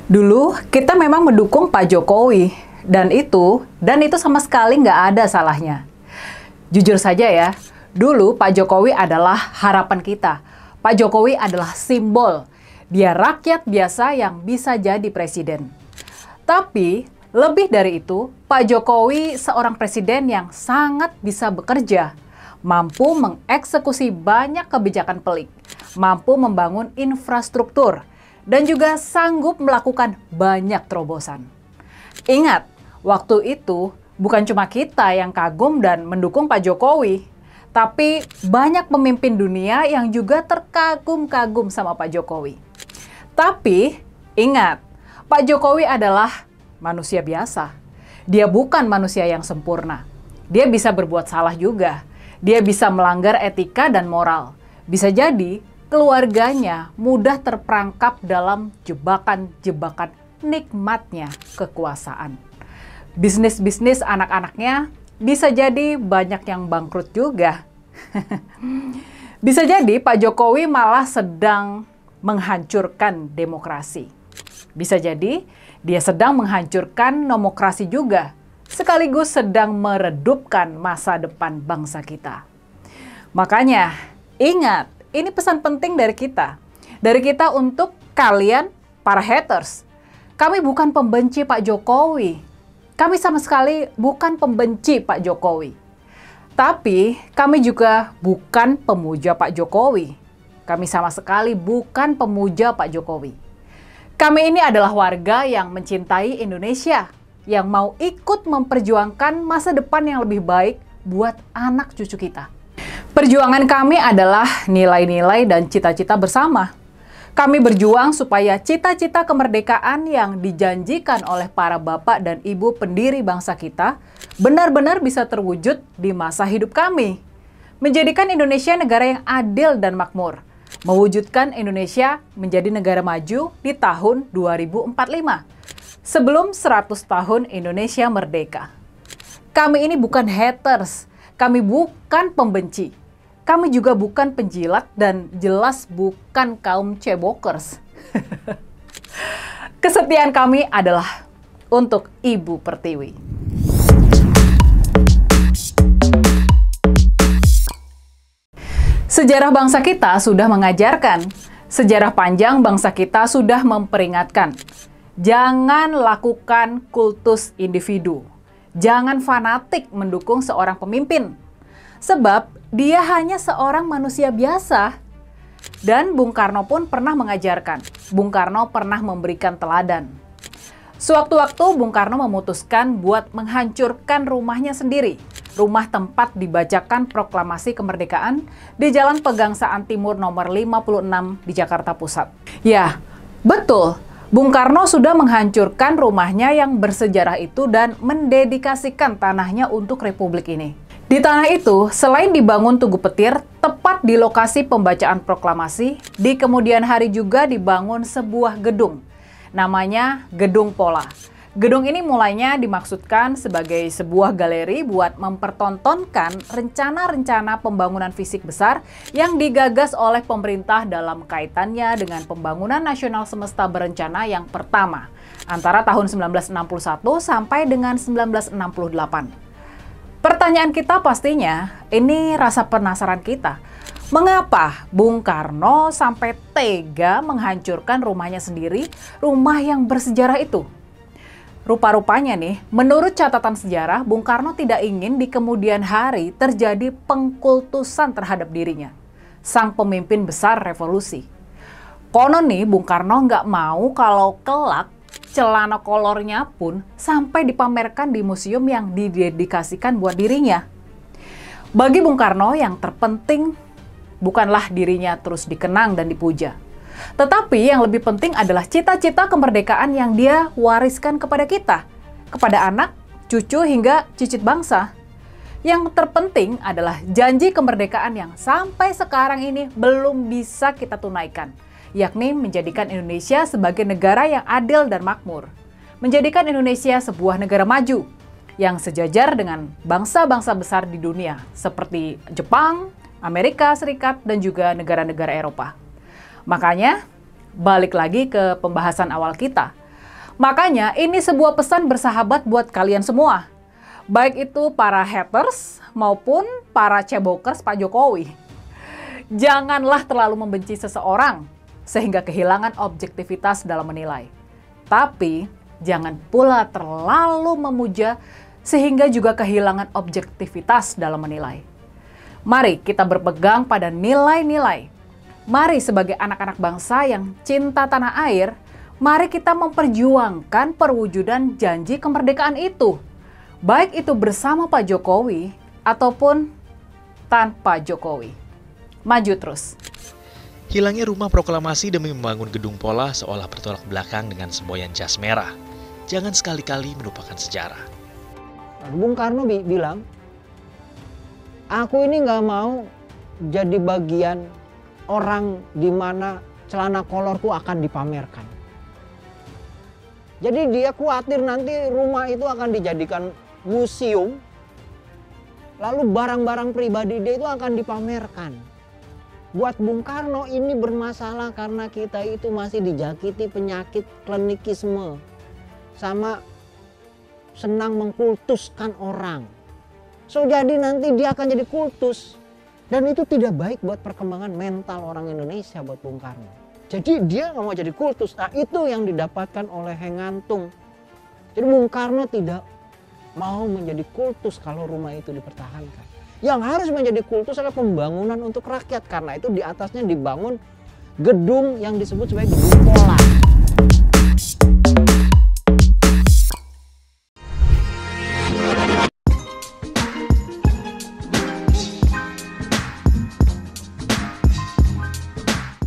Dulu kita memang mendukung Pak Jokowi, dan itu sama sekali nggak ada salahnya. Jujur saja ya, dulu Pak Jokowi adalah harapan kita. Pak Jokowi adalah simbol. Dia rakyat biasa yang bisa jadi presiden. Tapi lebih dari itu, Pak Jokowi seorang presiden yang sangat bisa bekerja, mampu mengeksekusi banyak kebijakan pelik, mampu membangun infrastruktur, dan juga sanggup melakukan banyak terobosan. Ingat, waktu itu bukan cuma kita yang kagum dan mendukung Pak Jokowi, tapi banyak pemimpin dunia yang juga terkagum-kagum sama Pak Jokowi. Tapi ingat, Pak Jokowi adalah manusia biasa. Dia bukan manusia yang sempurna. Dia bisa berbuat salah juga. Dia bisa melanggar etika dan moral. Bisa jadi keluarganya mudah terperangkap dalam jebakan-jebakan nikmatnya kekuasaan. Bisnis-bisnis anak-anaknya bisa jadi banyak yang bangkrut juga. Bisa jadi Pak Jokowi malah sedang menghancurkan demokrasi. Bisa jadi dia sedang menghancurkan nomokrasi juga, sekaligus sedang meredupkan masa depan bangsa kita. Makanya, ingat, ini pesan penting dari kita. Dari kita untuk kalian, para haters. Kami bukan pembenci Pak Jokowi. Kami sama sekali bukan pembenci Pak Jokowi. Tapi kami juga bukan pemuja Pak Jokowi. Kami sama sekali bukan pemuja Pak Jokowi. Kami ini adalah warga yang mencintai Indonesia, yang mau ikut memperjuangkan masa depan yang lebih baik buat anak cucu kita. Perjuangan kami adalah nilai-nilai dan cita-cita bersama. Kami berjuang supaya cita-cita kemerdekaan yang dijanjikan oleh para bapak dan ibu pendiri bangsa kita benar-benar bisa terwujud di masa hidup kami. Menjadikan Indonesia negara yang adil dan makmur. Mewujudkan Indonesia menjadi negara maju di tahun 2045. Sebelum 100 tahun Indonesia merdeka. Kami ini bukan haters. Kami bukan pembenci. Kami juga bukan penjilat dan jelas bukan kaum cebokers. Kesetiaan kami adalah untuk Ibu Pertiwi. Sejarah bangsa kita sudah mengajarkan, sejarah panjang bangsa kita sudah memperingatkan. Jangan lakukan kultus individu. Jangan fanatik mendukung seorang pemimpin. Sebab dia hanya seorang manusia biasa. Dan Bung Karno pun pernah mengajarkan. Bung Karno pernah memberikan teladan. Sewaktu-waktu Bung Karno memutuskan buat menghancurkan rumahnya sendiri. Rumah tempat dibacakan proklamasi kemerdekaan di Jalan Pegangsaan Timur nomor 56 di Jakarta Pusat. Ya, betul. Bung Karno sudah menghancurkan rumahnya yang bersejarah itu dan mendedikasikan tanahnya untuk Republik ini. Di tanah itu, selain dibangun Tugu Petir, tepat di lokasi pembacaan proklamasi, di kemudian hari juga dibangun sebuah gedung, namanya Gedung Pola. Gedung ini mulainya dimaksudkan sebagai sebuah galeri buat mempertontonkan rencana-rencana pembangunan fisik besar yang digagas oleh pemerintah dalam kaitannya dengan pembangunan nasional semesta berencana yang pertama, antara tahun 1961 sampai dengan 1968. Pertanyaan kita pastinya, ini rasa penasaran kita. Mengapa Bung Karno sampai tega menghancurkan rumahnya sendiri, rumah yang bersejarah itu? Rupa-rupanya nih, menurut catatan sejarah, Bung Karno tidak ingin di kemudian hari terjadi pengkultusan terhadap dirinya, sang pemimpin besar revolusi. Konon nih, Bung Karno nggak mau kalau kelak celana kolornya pun sampai dipamerkan di museum yang didedikasikan buat dirinya. Bagi Bung Karno yang terpenting bukanlah dirinya terus dikenang dan dipuja. Tetapi yang lebih penting adalah cita-cita kemerdekaan yang dia wariskan kepada kita, kepada anak, cucu, hingga cicit bangsa. Yang terpenting adalah janji kemerdekaan yang sampai sekarang ini belum bisa kita tunaikan, yakni menjadikan Indonesia sebagai negara yang adil dan makmur. Menjadikan Indonesia sebuah negara maju yang sejajar dengan bangsa-bangsa besar di dunia seperti Jepang, Amerika Serikat, dan juga negara-negara Eropa. Makanya, balik lagi ke pembahasan awal kita. Makanya ini sebuah pesan bersahabat buat kalian semua. Baik itu para haters maupun para cebokers Pak Jokowi. Janganlah terlalu membenci seseorang sehingga kehilangan objektivitas dalam menilai. Tapi jangan pula terlalu memuja sehingga juga kehilangan objektivitas dalam menilai. Mari kita berpegang pada nilai-nilai. Mari sebagai anak-anak bangsa yang cinta tanah air, mari kita memperjuangkan perwujudan janji kemerdekaan itu. Baik itu bersama Pak Jokowi ataupun tanpa Jokowi. Maju terus. Hilangnya rumah proklamasi demi membangun gedung pola seolah bertolak belakang dengan semboyan jas merah. Jangan sekali-kali melupakan sejarah. Bung Karno bilang, aku ini nggak mau jadi bagian orang di mana celana kolorku akan dipamerkan. Jadi dia khawatir nanti rumah itu akan dijadikan museum, lalu barang-barang pribadi dia itu akan dipamerkan. Buat Bung Karno ini bermasalah karena kita itu masih dijakiti penyakit klinikisme, sama senang mengkultuskan orang. So jadi nanti dia akan jadi kultus. Dan itu tidak baik buat perkembangan mental orang Indonesia buat Bung Karno. Jadi dia nggak mau jadi kultus. Nah itu yang didapatkan oleh Hengantung. Jadi Bung Karno tidak mau menjadi kultus kalau rumah itu dipertahankan. Yang harus menjadi kultus adalah pembangunan untuk rakyat. Karena itu di atasnya dibangun gedung yang disebut sebagai gedung pola.